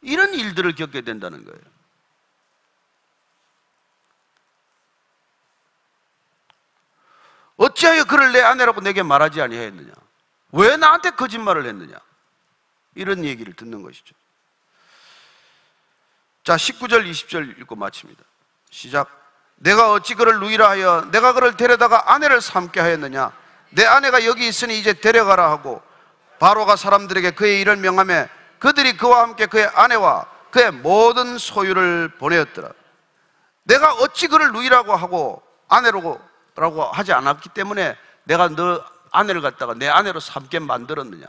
이런 일들을 겪게 된다는 거예요. 어찌하여 그를 내 아내라고 내게 말하지 아니하였느냐? 왜 나한테 거짓말을 했느냐? 이런 얘기를 듣는 것이죠. 자, 19절 20절 읽고 마칩니다. 시작. 내가 어찌 그를 누이라 하여 내가 그를 데려다가 아내를 삼게 하였느냐? 내 아내가 여기 있으니 이제 데려가라 하고 바로가 사람들에게 그의 일을 명하며 그들이 그와 함께 그의 아내와 그의 모든 소유를 보내었더라. 내가 어찌 그를 누이라고 하고 아내라고 하지 않았기 때문에 내가 너 아내를 갖다가 내 아내로 삼게 만들었느냐?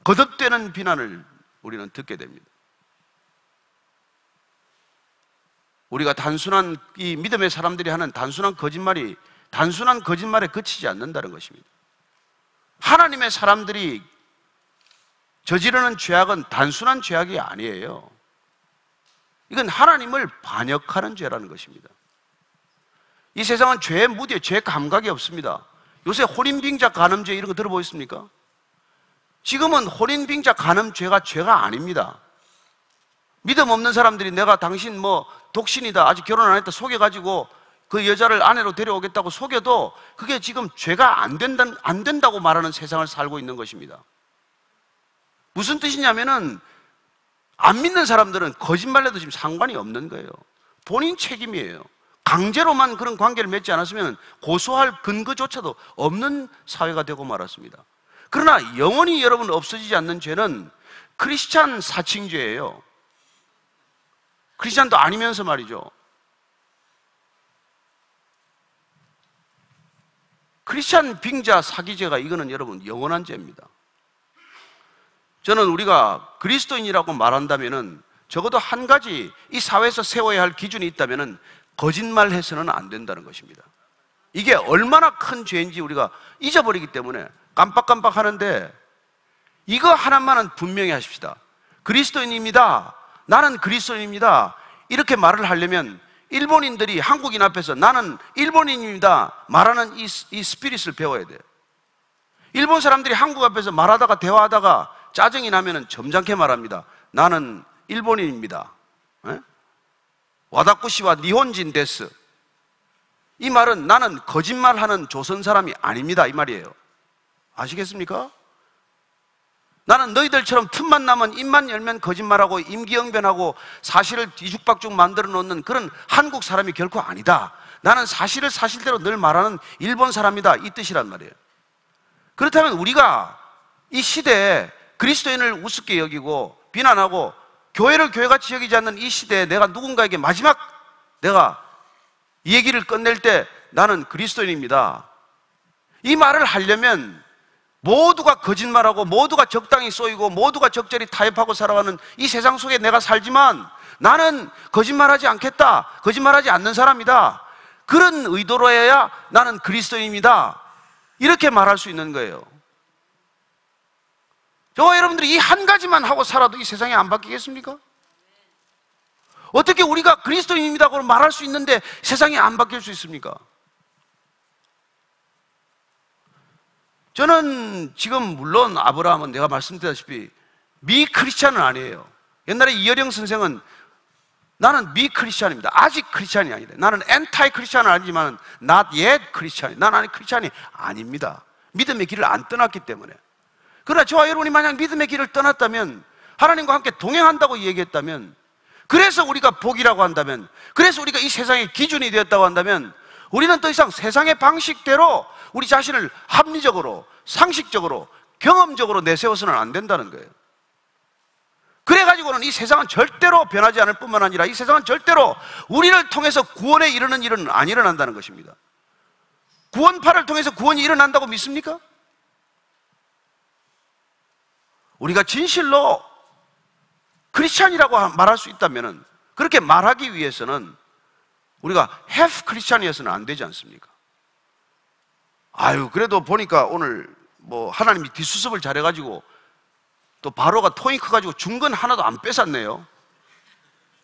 거듭되는 비난을 우리는 듣게 됩니다. 우리가 단순한 이 믿음의 사람들이 하는 단순한 거짓말이 단순한 거짓말에 그치지 않는다는 것입니다. 하나님의 사람들이 저지르는 죄악은 단순한 죄악이 아니에요. 이건 하나님을 반역하는 죄라는 것입니다. 이 세상은 죄의 무디에 죄 감각이 없습니다. 요새 혼인빙자 간음죄 이런 거 들어보셨습니까? 지금은 혼인빙자 간음죄가 죄가 아닙니다. 믿음 없는 사람들이 내가 당신 뭐 독신이다, 아직 결혼 안 했다 속여가지고 그 여자를 아내로 데려오겠다고 속여도 그게 지금 죄가 안 된다고 말하는 세상을 살고 있는 것입니다. 무슨 뜻이냐면은 안 믿는 사람들은 거짓말해도 지금 상관이 없는 거예요. 본인 책임이에요. 강제로만 그런 관계를 맺지 않았으면 고소할 근거조차도 없는 사회가 되고 말았습니다. 그러나 영원히 여러분 없어지지 않는 죄는 크리스찬 사칭죄예요. 크리스찬도 아니면서 말이죠. 크리스찬 빙자 사기죄가 이거는 여러분 영원한 죄입니다. 저는 우리가 그리스도인이라고 말한다면은 적어도 한 가지 이 사회에서 세워야 할 기준이 있다면은 거짓말해서는 안 된다는 것입니다. 이게 얼마나 큰 죄인지 우리가 잊어버리기 때문에 깜빡깜빡 하는데, 이거 하나만은 분명히 하십시다. 그리스도인입니다, 나는 그리스도인입니다, 이렇게 말을 하려면 일본인들이 한국인 앞에서 나는 일본인입니다 말하는 이 스피릿을 배워야 돼요. 일본 사람들이 한국 앞에서 말하다가 대화하다가 짜증이 나면은 점잖게 말합니다. 나는 일본인입니다. 와다쿠시와 니혼진 데스. 이 말은 나는 거짓말하는 조선 사람이 아닙니다 이 말이에요. 아시겠습니까? 나는 너희들처럼 틈만 나면 입만 열면 거짓말하고 임기응변하고 사실을 뒤죽박죽 만들어 놓는 그런 한국 사람이 결코 아니다. 나는 사실을 사실대로 늘 말하는 일본 사람이다, 이 뜻이란 말이에요. 그렇다면 우리가 이 시대에 그리스도인을 우습게 여기고 비난하고 교회를 교회같이 여기지 않는 이 시대에 내가 누군가에게 마지막 내가 이 얘기를 끝낼 때 나는 그리스도인입니다, 이 말을 하려면 모두가 거짓말하고 모두가 적당히 쏘이고 모두가 적절히 타협하고 살아가는 이 세상 속에 내가 살지만 나는 거짓말하지 않겠다, 거짓말하지 않는 사람이다, 그런 의도로 해야 나는 그리스도인입니다, 이렇게 말할 수 있는 거예요. 저와 여러분들이 이 한 가지만 하고 살아도 이 세상이 안 바뀌겠습니까? 어떻게 우리가 그리스도인입니다고 말할 수 있는데 세상이 안 바뀔 수 있습니까? 저는 지금 물론 아브라함은 내가 말씀드렸다시피 미크리스찬은 아니에요. 옛날에 이어령 선생은 나는 미크리스찬입니다, 아직 크리스찬이 아니다, 나는 엔타이 크리스찬은 아니지만 not yet 크리스찬이, 나는 아직 크리스찬이 아닙니다. 믿음의 길을 안 떠났기 때문에. 그러나 저와 여러분이 만약 믿음의 길을 떠났다면, 하나님과 함께 동행한다고 얘기했다면, 그래서 우리가 복이라고 한다면, 그래서 우리가 이 세상의 기준이 되었다고 한다면, 우리는 더 이상 세상의 방식대로 우리 자신을 합리적으로, 상식적으로, 경험적으로 내세워서는 안 된다는 거예요. 그래가지고는 이 세상은 절대로 변하지 않을 뿐만 아니라 이 세상은 절대로 우리를 통해서 구원에 이르는 일은 안 일어난다는 것입니다. 구원파를 통해서 구원이 일어난다고 믿습니까? 우리가 진실로 크리스찬이라고 말할 수 있다면, 그렇게 말하기 위해서는 우리가 half 크리스찬이어서는 안 되지 않습니까? 아유, 그래도 보니까 오늘 뭐 하나님이 뒷수습을 잘해가지고 또 바로가 통이 커가지고 준 건 하나도 안 뺏었네요.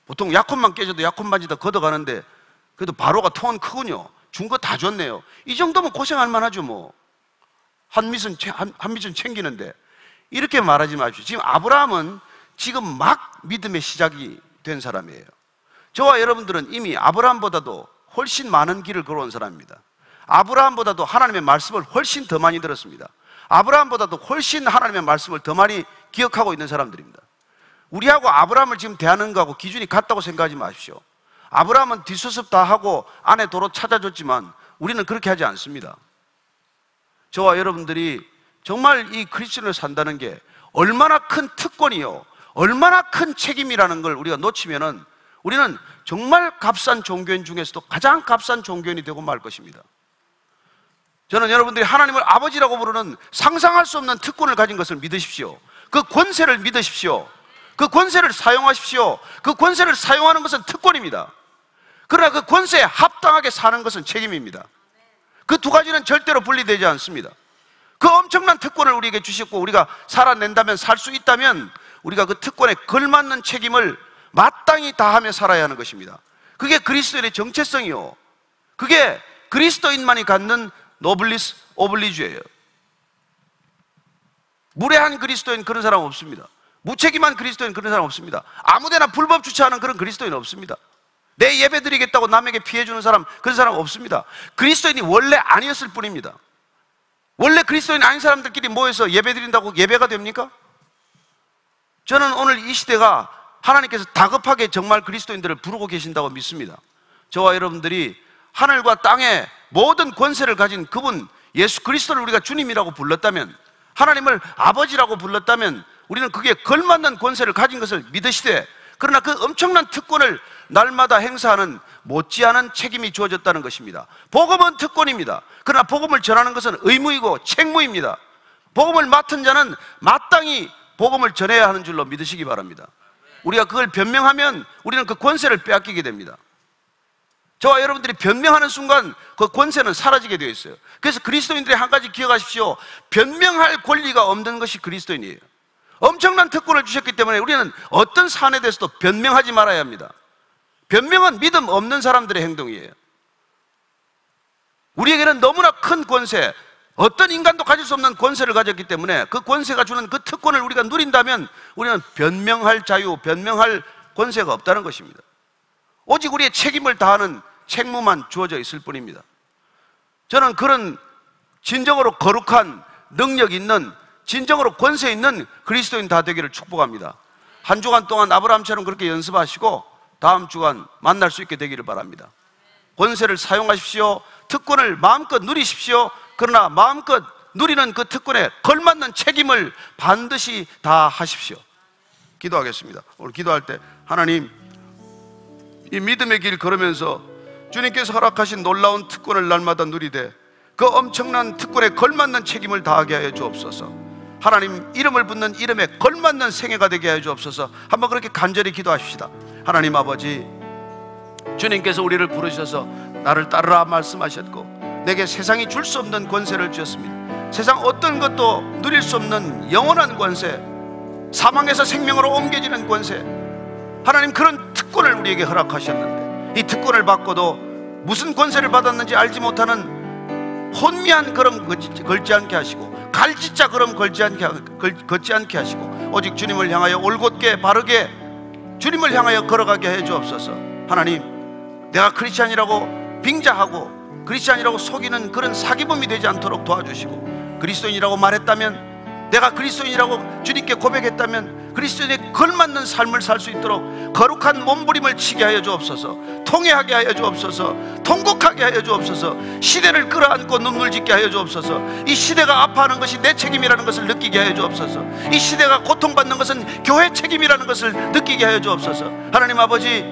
보통 약혼만 깨져도 약혼 반지 다 걷어가는데 그래도 바로가 통은 크군요. 준 거 다 줬네요. 이 정도면 고생할 만하죠 뭐. 한 미션 챙기는데. 이렇게 말하지 마십시오. 지금 아브라함은 지금 막 믿음의 시작이 된 사람이에요. 저와 여러분들은 이미 아브라함보다도 훨씬 많은 길을 걸어온 사람입니다. 아브라함보다도 하나님의 말씀을 훨씬 더 많이 들었습니다. 아브라함보다도 훨씬 하나님의 말씀을 더 많이 기억하고 있는 사람들입니다. 우리하고 아브라함을 지금 대하는 거하고 기준이 같다고 생각하지 마십시오. 아브라함은 뒷수습 다 하고 아내 도로 찾아줬지만 우리는 그렇게 하지 않습니다. 저와 여러분들이 정말 이 크리스천을 산다는 게 얼마나 큰 특권이요, 얼마나 큰 책임이라는 걸 우리가 놓치면은 우리는 정말 값싼 종교인 중에서도 가장 값싼 종교인이 되고 말 것입니다. 저는 여러분들이 하나님을 아버지라고 부르는 상상할 수 없는 특권을 가진 것을 믿으십시오. 그 권세를 믿으십시오. 그 권세를 사용하십시오. 그 권세를 사용하는 것은 특권입니다. 그러나 그 권세에 합당하게 사는 것은 책임입니다. 그 두 가지는 절대로 분리되지 않습니다. 그 엄청난 특권을 우리에게 주셨고, 우리가 살아낸다면, 살 수 있다면 우리가 그 특권에 걸맞는 책임을 마땅히 다하며 살아야 하는 것입니다. 그게 그리스도인의 정체성이요, 그게 그리스도인만이 갖는 노블리스 오블리주예요. 무례한 그리스도인, 그런 사람 없습니다. 무책임한 그리스도인, 그런 사람 없습니다. 아무데나 불법 주차하는 그런 그리스도인 없습니다. 내 예배 드리겠다고 남에게 피해 주는 사람, 그런 사람 없습니다. 그리스도인이 원래 아니었을 뿐입니다. 원래 그리스도인 아닌 사람들끼리 모여서 예배 드린다고 예배가 됩니까? 저는 오늘 이 시대가 하나님께서 다급하게 정말 그리스도인들을 부르고 계신다고 믿습니다. 저와 여러분들이 하늘과 땅의 모든 권세를 가진 그분 예수 그리스도를 우리가 주님이라고 불렀다면, 하나님을 아버지라고 불렀다면, 우리는 그게 걸맞는 권세를 가진 것을 믿으시되, 그러나 그 엄청난 특권을 날마다 행사하는 못지않은 책임이 주어졌다는 것입니다. 복음은 특권입니다. 그러나 복음을 전하는 것은 의무이고 책무입니다. 복음을 맡은 자는 마땅히 복음을 전해야 하는 줄로 믿으시기 바랍니다. 우리가 그걸 변명하면 우리는 그 권세를 빼앗기게 됩니다. 저와 여러분들이 변명하는 순간 그 권세는 사라지게 되어 있어요. 그래서 그리스도인들이 한 가지 기억하십시오. 변명할 권리가 없는 것이 그리스도인이에요. 엄청난 특권을 주셨기 때문에 우리는 어떤 사안에 대해서도 변명하지 말아야 합니다. 변명은 믿음 없는 사람들의 행동이에요. 우리에게는 너무나 큰 권세, 어떤 인간도 가질 수 없는 권세를 가졌기 때문에 그 권세가 주는 그 특권을 우리가 누린다면 우리는 변명할 자유, 변명할 권세가 없다는 것입니다. 오직 우리의 책임을 다하는 책무만 주어져 있을 뿐입니다. 저는 그런 진정으로 거룩한 능력 있는, 진정으로 권세 있는 그리스도인 다 되기를 축복합니다. 한 주간 동안 아브라함처럼 그렇게 연습하시고 다음 주간 만날 수 있게 되기를 바랍니다. 권세를 사용하십시오. 특권을 마음껏 누리십시오. 그러나 마음껏 누리는 그 특권에 걸맞는 책임을 반드시 다 하십시오. 기도하겠습니다. 오늘 기도할 때 하나님, 이 믿음의 길 걸으면서 주님께서 허락하신 놀라운 특권을 날마다 누리되 그 엄청난 특권에 걸맞는 책임을 다하게 하여 주옵소서. 하나님 이름을 붙는 이름에 걸맞는 생애가 되게 하여 주옵소서. 한번 그렇게 간절히 기도하십시다. 하나님 아버지, 주님께서 우리를 부르셔서 나를 따르라 말씀하셨고 내게 세상이 줄 수 없는 권세를 주셨습니다. 세상 어떤 것도 누릴 수 없는 영원한 권세, 사망에서 생명으로 옮겨지는 권세, 하나님 그런 특권을 우리에게 허락하셨는데 이 특권을 받고도 무슨 권세를 받았는지 알지 못하는 혼미한 걸음 걸지 않게 하시고 갈짓자 걸음 걷지 않게 하시고 오직 주님을 향하여 올곧게 바르게 주님을 향하여 걸어가게 해 주옵소서. 하나님, 내가 크리스찬이라고 빙자하고 크리스찬이라고 속이는 그런 사기범이 되지 않도록 도와주시고, 그리스도인이라고 말했다면, 내가 그리스도인이라고 주님께 고백했다면 그리스도인에 걸맞는 삶을 살 수 있도록 거룩한 몸부림을 치게 하여 주옵소서. 통회하게 하여 주옵소서. 통곡하게 하여 주옵소서. 시대를 끌어안고 눈물 짓게 하여 주옵소서. 이 시대가 아파하는 것이 내 책임이라는 것을 느끼게 하여 주옵소서. 이 시대가 고통받는 것은 교회 책임이라는 것을 느끼게 하여 주옵소서. 하나님 아버지,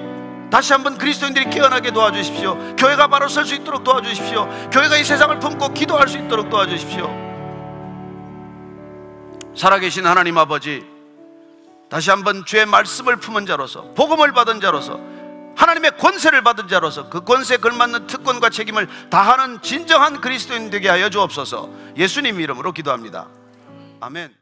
다시 한번 그리스도인들이 깨어나게 도와주십시오. 교회가 바로 설 수 있도록 도와주십시오. 교회가 이 세상을 품고 기도할 수 있도록 도와주십시오. 살아계신 하나님 아버지, 다시 한번 주의 말씀을 품은 자로서, 복음을 받은 자로서, 하나님의 권세를 받은 자로서 그 권세에 걸맞는 특권과 책임을 다하는 진정한 그리스도인 되게 하여 주옵소서. 예수님 이름으로 기도합니다. 아멘.